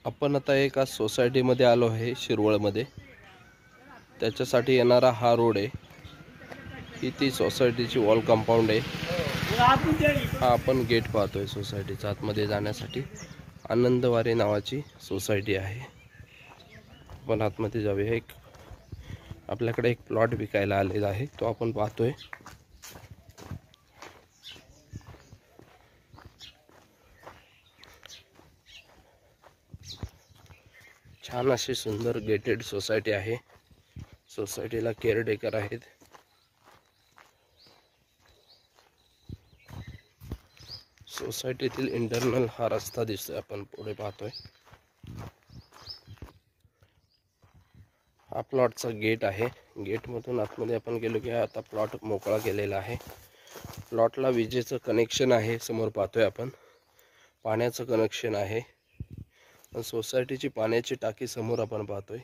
आपण आता एका सोसायटीमध्ये आलो आहे शिरवळमध्ये. त्याच्यासाठी येणारा हा रोड आहे. ही ती सोसायटीची वॉल कंपाऊंड आहे. हा आपण गेट पाहतोय सोसायटीच्या आतमध्ये जाण्यासाठी. आनंदवारी नावाची सोसायटी आहे. आपण आतमध्ये जाऊया. आपल्याकडे एक प्लॉट विकायला आलेला आहे, तो आपण पाहतोय. छान अशी सुंदर गेटेड सोसायटी आहे. सोसायटीला केअरटेकर आहेत. सोसायटीतील इंटरनल हा रस्ता दिसतोय, आपण पुढे पाहतोय. हा प्लॉटचा गेट आहे. गेटमधून आतमध्ये आपण गेलो की आता प्लॉट मोकळा केलेला आहे. प्लॉटला विजेचं कनेक्शन आहे, समोर पाहतोय आपण. पाण्याचं कनेक्शन आहे. सोसायटीची पाण्याची टाकी समोर आपण पाहतोय.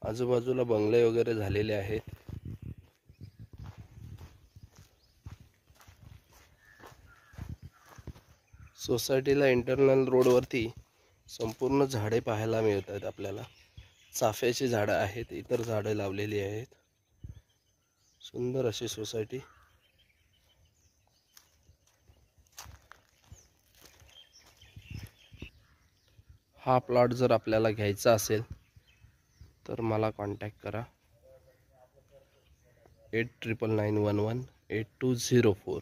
आजूबाजूला बंगले वगैरे झालेले आहेत. सोसायटीला इंटरनल रोडवरती संपूर्ण झाडे पाहायला मिळतात आपल्याला. चाफ्याची झाडं आहेत, इतर झाडं लावलेली आहेत. सुंदर अशी सोसायटी. हा प्लॉट जर आपल्याला घ्यायचा असेल तर मला कॉन्टॅक्ट करा. 8991182004.